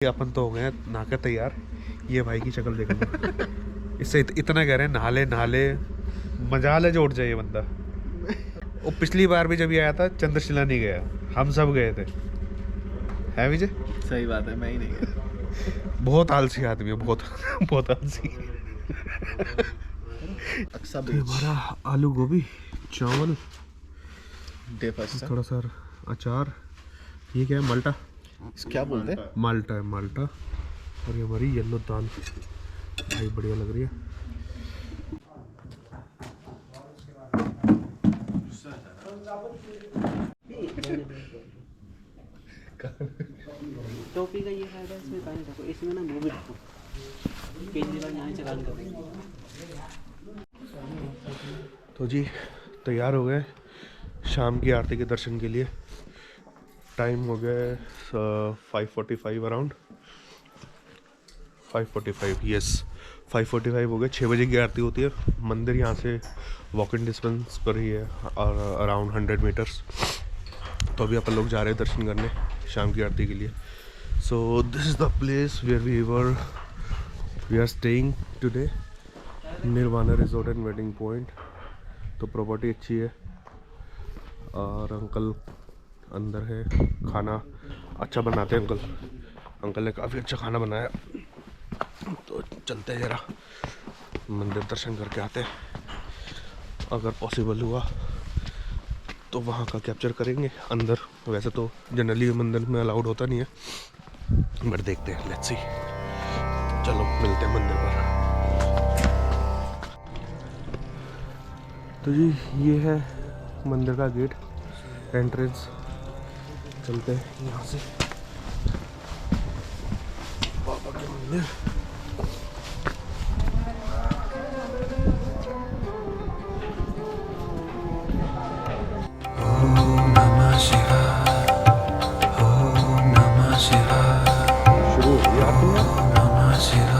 अपन तो हो गए नहाकर तैयार। ये भाई की शक्ल देख लो। इससे इतना कह रहे हैं नहा ले मजा ले जो उठ जाए ये बंदा। वो पिछली बार भी जब ये आया था चंद्रशिला नहीं गया, हम सब गए थे। है विजय? सही बात है, मैं ही नहीं गया। बहुत आलसी आदमी है, बहुत बहुत आलसी। हमारा आलू गोभी चावल थोड़ा सा अचार। ये क्या है? माल्टा। क्या बोलते हैं? माल्टा है, माल्टा। और ये हमारी येलो दाल भाई बढ़िया लग रही है। टोपी का ये फायदा है, इसमें पानी रखो, इसमें ना वो भी रखो, केजरीवाल यहाँ चलान करेंगे। तो जी तैयार हो गए शाम की आरती के दर्शन के लिए। टाइम हो गया 5:45 अराउंड 5:45 यस 5:45 हो गए। 6 बजे की आरती होती है। मंदिर यहाँ से वॉक इन डिस्टेंस पर ही है और अराउंड 100 मीटर्स। तो अभी अपन लोग जा रहे हैं दर्शन करने शाम की आरती के लिए। So this is the place where we are staying today, Nirvana resort and wedding point. तो प्रॉपर्टी अच्छी है और अंकल अंदर है। खाना अच्छा बनाते हैं अंकल ने काफ़ी अच्छा खाना बनाया। तो चलते हैं ज़रा मंदिर दर्शन करके आते हैं। अगर पॉसिबल हुआ तो वहाँ का कैप्चर करेंगे। अंदर वैसे तो जनरली मंदिर में अलाउड होता नहीं है, बट देखते हैं, लेट्स सी। चलो मिलते हैं मंदिर पर। तो जी ये है मंदिर का गेट, एंट्रेंस। चलते हैं यहाँ से बाबा के मंदिर। शुरू हो गई आरती यार।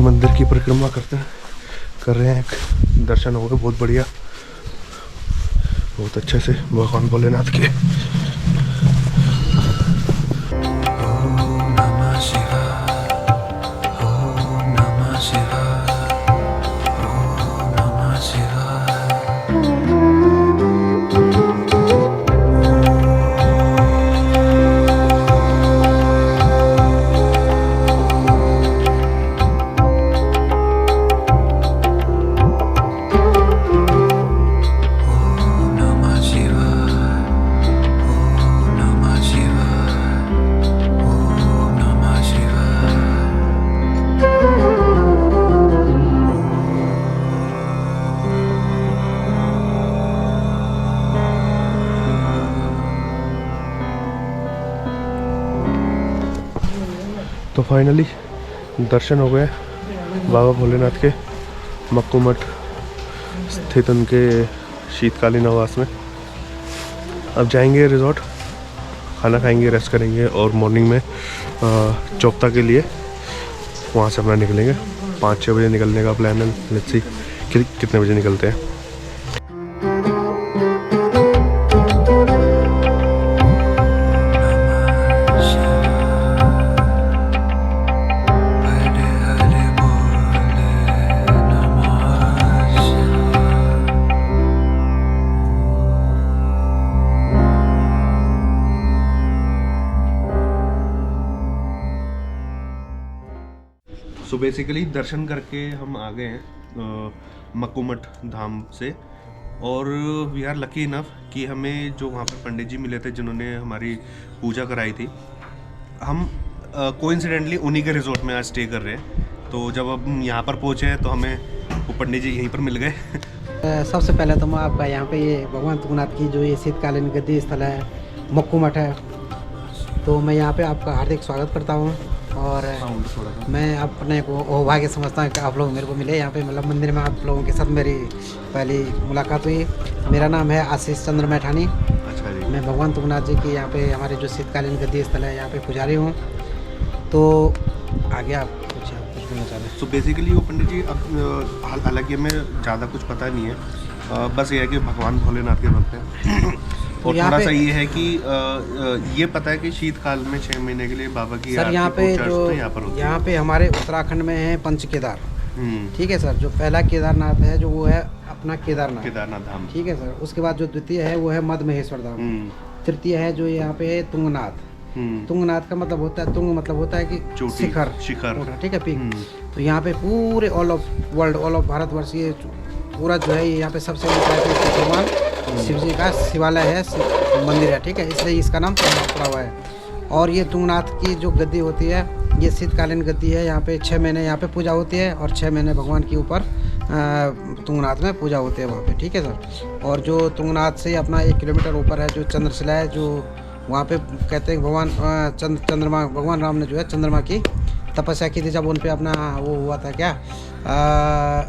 मंदिर की परिक्रमा कर रहे हैं। एक दर्शन हो गए बहुत बढ़िया, बहुत अच्छे से भगवान भोलेनाथ के। ओम नमः शिवाय, ओम नमः शिवाय। फाइनली दर्शन हो गए बाबा भोलेनाथ के मक्कू मठ स्थित उनके शीतकालीन आवास में। अब जाएंगे रिजॉर्ट, खाना खाएंगे, रेस्ट करेंगे और मॉर्निंग में चौपता के लिए वहाँ से अपना निकलेंगे। 5-6 बजे निकलने का प्लान है। लेट्स सी कितने बजे निकलते हैं। सो बेसिकली दर्शन करके हम आ गए हैं मक्कू मठ धाम से, और वी आर लकी इनफ कि हमें जो वहाँ पर पंडित जी मिले थे जिन्होंने हमारी पूजा कराई थी, हम कोइंसिडेंटली उन्हीं के रिजॉर्ट में आज स्टे कर रहे हैं। तो जब हम यहाँ पर पहुँचे हैं तो हमें वो पंडित जी यहीं पर मिल गए। सबसे पहले तो मैं आपका यहाँ पे ये भगवान तुंगनाथ की जो ये शीतकालीन गद्दी स्थल है, मक्कू मठ है, तो मैं यहाँ पे आपका हार्दिक स्वागत करता हूँ। और मैं अपने को सौभाग्य समझता हूँ कि आप लोग मेरे को मिले यहाँ पे, मतलब मंदिर में आप लोगों के साथ मेरी पहली मुलाकात हुई। मेरा नाम है आशीष चंद्र मैठानी। अच्छा जी। मैं भगवान तुंगनाथ जी की यहाँ पे हमारे जो शीतकालीन गद्दी स्थल है यहाँ पे पुजारी हूँ। तो आगे आप कुछ बोलना चाह रहे हैं? सो बेसिकली वो पंडित जी, अब हालांकि हमें ज़्यादा कुछ पता नहीं है, बस ये है कि भगवान भोलेनाथ के भक्त हैं। और थोड़ा सा ये है कि ये पता है कि शीतकाल में 6 महीने के लिए बाबा की सर यहाँ पे जो यहाँ यहाँ पे हमारे उत्तराखंड में है पंच केदार। ठीक है सर। जो पहला केदारनाथ है जो वो है अपना केदारनाथ धाम। ठीक है सर। उसके बाद जो द्वितीय है वो है मद महेश्वर धाम। तृतीय है जो यहाँ पे है तुंगनाथ। तुंगनाथ का मतलब होता है, तुंग मतलब होता है कि शिखर, ठीक है, पीक। तो यहाँ पे पूरे all of world, all of Bharatvarsh, ये पूरा जो है यहाँ पे सबसे भगवान शिव जी का शिवालय है, मंदिर है, ठीक है, इसलिए इसका नाम तुंगनाथ पड़ा हुआ है। और ये तुंगनाथ की जो गद्दी होती है ये शीतकालीन गद्दी है। यहाँ पे 6 महीने यहाँ पे पूजा होती है और 6 महीने भगवान के ऊपर तुंगनाथ में पूजा होती है वहाँ पे, ठीक है सर। और जो तुंगनाथ से अपना 1 किलोमीटर ऊपर है जो चंद्रशिला है, जो वहाँ पे कहते हैं भगवान चंद्रमा, भगवान राम ने जो है चंद्रमा की तपस्या की थी जब उन पे अपना वो हुआ था क्या,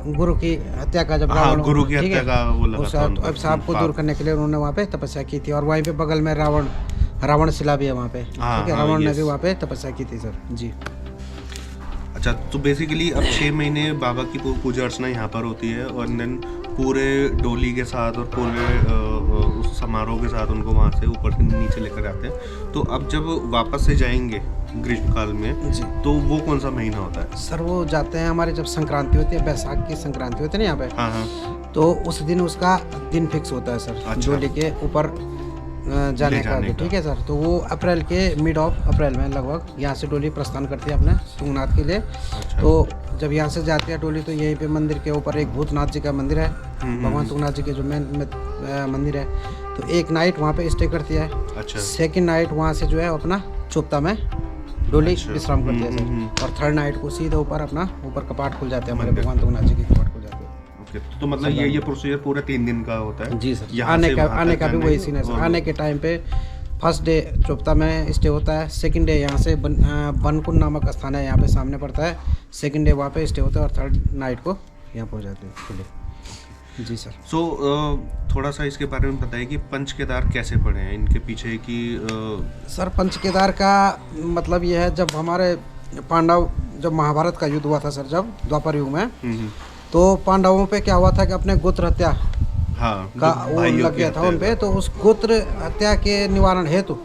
गुरु की हत्या का, जब रावण गुरु की हत्या का वो लगा था, अब साहब को दूर करने के लिए उन्होंने वहाँ पे तपस्या की थी। और वहीं पे बगल में रावण शिला भी है वहाँ पे, ठीक है, रावण ने भी वहाँ पे तपस्या की थी सर जी। अच्छा, तो बेसिकली अब 6 महीने बाबा की पूजा अर्चना यहाँ पर होती है, और देन पूरे डोली के साथ और पूरे उस समारोह के साथ उनको वहाँ से ऊपर से नीचे लेकर आते हैं। तो अब जब वापस से जाएंगे ग्रीष्मकाल में जी, तो वो कौन सा महीना होता है सर? वो जाते हैं हमारे जब संक्रांति होती है, बैसाख की संक्रांति होती है ना यहाँ पे। हाँ। तो उस दिन उसका दिन फिक्स होता है सर। अच्छा। डोली के ऊपर जाने का, ठीक है सर। तो वो अप्रैल के मिड ऑफ अप्रैल में लगभग यहाँ से डोली प्रस्थान करती है अपने तुंगनाथ के लिए। अच्छा। तो जब यहाँ से जाती है डोली तो यहीं पे मंदिर के ऊपर एक भूतनाथ जी का मंदिर है, भगवान तुंगनाथ जी के जो मेन मंदिर है। तो एक नाइट वहाँ पे स्टे करती है। अच्छा। सेकेंड नाइट वहाँ से जो है अपना चोपता में डोली अच्छा। विश्राम करती है सर। और थर्ड नाइट को सीधा ऊपर अपना ऊपर कपाट खुल जाते हैं, हमारे भगवान तुंगनाथ जी के कपाट खुल जाते हैं। तो मतलब ये प्रोसीजर पूरा 3 दिन का होता है? जी सर। आने का भी वही सीन है सर। आने के टाइम पे फर्स्ट डे चोपता में स्टे होता है। सेकंड डे यहाँ से बनकुंड नामक स्थान है, यहाँ पे सामने पड़ता है। सेकंड डे वहाँ पे स्टे होता है और थर्ड नाइट को यहाँ पहुँच जाते हैं। जी सर। सो थोड़ा सा इसके बारे में बताइए कि पंच केदार कैसे पड़े हैं, इनके पीछे की सर पंच केदार का मतलब ये है, जब हमारे पांडव, जब महाभारत का युद्ध हुआ था सर, जब द्वापर युग में, तो पांडवों पे क्या हुआ था कि अपने गोत्र हत्या का वो लग गया था उन पे। तो उस गोत्र हत्या के निवारण हेतु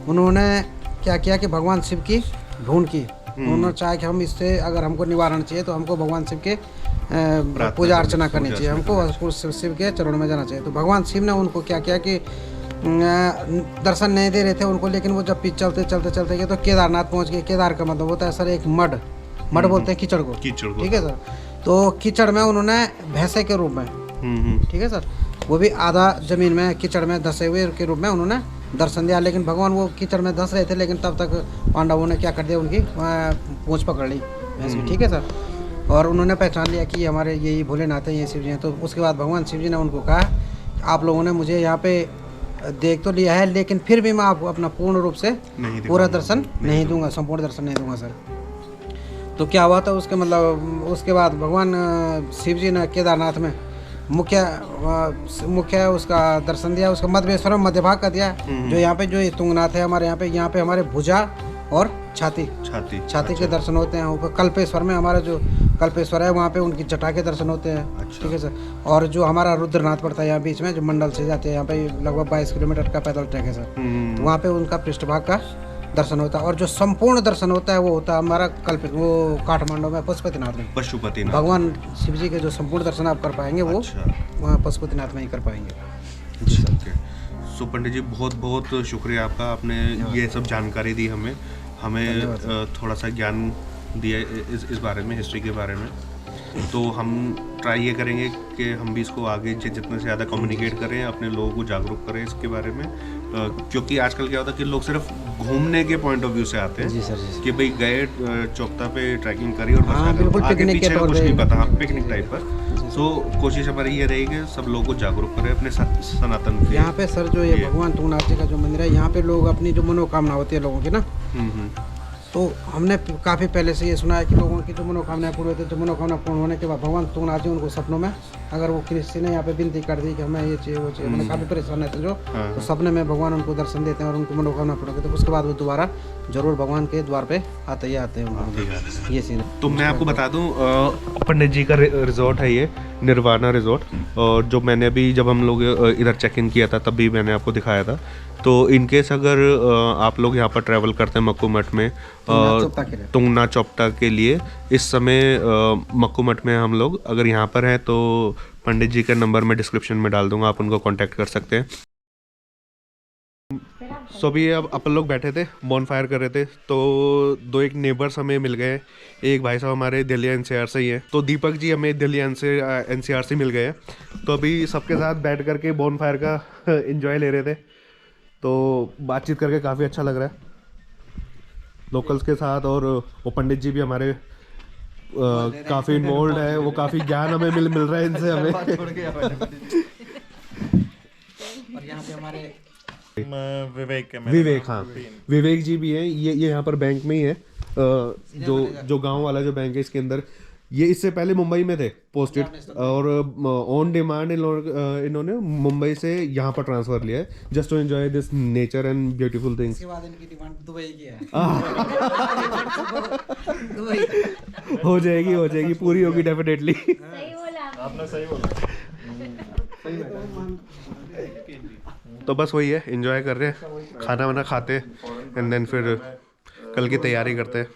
उन्होंने क्या किया कि भगवान शिव की ढूंढ की। उन्होंने चाहा कि हम इससे अगर हमको निवारण चाहिए तो हमको भगवान शिव के पूजा अर्चना करनी चाहिए, हमको शिव के चरणों में जाना चाहिए। तो भगवान शिव ने उनको क्या किया कि दर्शन नहीं दे रहे थे उनको, लेकिन वो जब चलते गए तो केदारनाथ पहुंच गए। केदार का मतलब होता है सर एक मड बोलते हैं कीचड़ को, ठीक है सर। तो कीचड़ में उन्होंने भैंसे के रूप में, ठीक है सर, वो भी आधा जमीन में कीचड़ में धंसे हुए के रूप में उन्होंने दर्शन दिया। लेकिन भगवान वो कीचड़ में धंस रहे थे, लेकिन तब तक पांडवों ने क्या कर दिया, उनकी पूंछ पकड़ ली भैंस की, ठीक है सर। और उन्होंने पहचान लिया कि हमारे यही भोलेनाथ हैं, ये शिव जी हैं। तो उसके बाद भगवान शिव जी ने उनको कहा, आप लोगों ने मुझे यहाँ पे देख तो लिया है, लेकिन फिर भी मैं आपको अपना पूर्ण रूप से पूरा दर्शन नहीं दूंगा, संपूर्ण दर्शन नहीं दूंगा सर। तो क्या हुआ था उसके मतलब उसके बाद भगवान शिव जी ने केदारनाथ में मुख्य उसका दर्शन दिया, उसका मध्यमेश्वर में मध्य भाग का दिया, जो यहाँ पे जो ये तुंगनाथ है हमारे यहाँ पे हमारे भुजा और छाती के दर्शन होते हैं। ऊपर कल्पेश्वर में हमारा जो कल्पेश्वर है वहाँ पे उनकी जटा के दर्शन होते हैं। ठीक है सर। और जो हमारा रुद्रनाथ पड़ता है यहाँ बीच में, जो मंडल से जाते हैं, यहाँ पे लगभग 22 किलोमीटर का पैदल ट्रैक है सर। तो वहाँ पे उनका पृष्ठभाग का दर्शन होता है। और जो संपूर्ण दर्शन होता है वो होता है हमारा वो काठमांडू में पशुपतिनाथ में। भगवान शिव जी के जो संपूर्ण दर्शन आप कर पाएंगे वो वहाँ पशुपतिनाथ में ही कर पाएंगे। सो पंडित जी बहुत बहुत शुक्रिया आपका, आपने ये सब जानकारी दी हमें थोड़ा सा ज्ञान दिया इस बारे में, हिस्ट्री के बारे में। तो हम ट्राई ये करेंगे कि हम भी इसको आगे जितने से ज़्यादा कम्युनिकेट करें, अपने लोगों को जागरूक करें इसके बारे में, क्योंकि आजकल क्या होता है कि लोग सिर्फ घूमने के पॉइंट ऑफ व्यू से आते हैं। जी सर, जी। कि भाई गए चौकता पे ट्रैकिंग करी और बस हाँ, बिल्कुल आगे पिकनिक के पीछे का तौर कुछ पे। नहीं पता। हाँ, पिकनिक टाइप पर। सो कोशिश हमारी ये रहेगी कि सब लोगों को जागरूक करें अपने सनातन के। यहाँ पे सर जो ये भगवान तुंगनाथ जी का जो मंदिर है, यहाँ पे लोग अपनी जो मनोकामना होती है लोगों की ना, तो हमने काफ़ी पहले से ये सुना है कि लोगों की जो मनोकामनाएं पूरी होती है, जो मनोकामना पूर्ण होने के बाद भगवान तुंगनाथ जी उनको सपनों में, अगर वो किसी ने यहाँ पे विनती कर दी कि हमें ये चाहिए वो चाहिए, मैंने काफ़ी परेशान रहते जो, तो सपने में भगवान उनको दर्शन देते हैं और उनको मनोकामना पूर्ण करते हैं। उसके बाद वो दोबारा जरूर भगवान के द्वार पे आते ही आते हैं। ये सीन है। तो मैं आपको बता दूं, पंडित जी का रिजॉर्ट है ये, निर्वाणा रिजॉर्ट। और जो मैंने अभी जब हम लोग इधर चेक इन किया था तब भी मैंने आपको दिखाया था। तो इनकेस अगर आप लोग यहाँ पर ट्रैवल करते हैं मक्कू मठ में तुंगनाथ चौपटा के लिए, इस समय मक्कू मठ में हम लोग अगर यहाँ पर हैं तो पंडित जी का नंबर मैं डिस्क्रिप्शन में डाल दूंगा, आप उनको कांटेक्ट कर सकते हैं। सो अभी अब अपन लोग बैठे थे, बॉन फायर कर रहे थे, तो दो एक नेबर्स हमें मिल गए। एक भाई साहब हमारे दिल्ली एनसीआर से ही हैं, तो दीपक जी हमें दिल्ली एनसीआर से मिल गए हैं। तो अभी सबके साथ बैठ करके बॉन फायर का एंजॉय ले रहे थे, तो बातचीत करके काफ़ी अच्छा लग रहा है लोकल्स के साथ। और वो पंडित जी भी हमारे काफ़ी इन्वॉल्व है, वो काफ़ी ज्ञान हमें मिल रहा है इनसे हमें। और यहाँ पे हमारे विवेक, हाँ विवेक जी भी हैं। ये यहाँ पर बैंक में ही है, जो गांव वाला जो बैंक है इसके अंदर। ये इससे पहले मुंबई में थे पोस्टेड, और ऑन डिमांड इन्होंने मुंबई से यहाँ पर ट्रांसफर लिया है, just to enjoy this nature and beautiful things. इसके बाद इनकी डिमांड दुबई की है। हो जाएगी पूरी होगी डेफिनेटली। आपने सही बोला। तो बस वही है, एंजॉय कर रहे हैं, खाना वाना खाते एंड देन फिर कल की तैयारी करते हैं।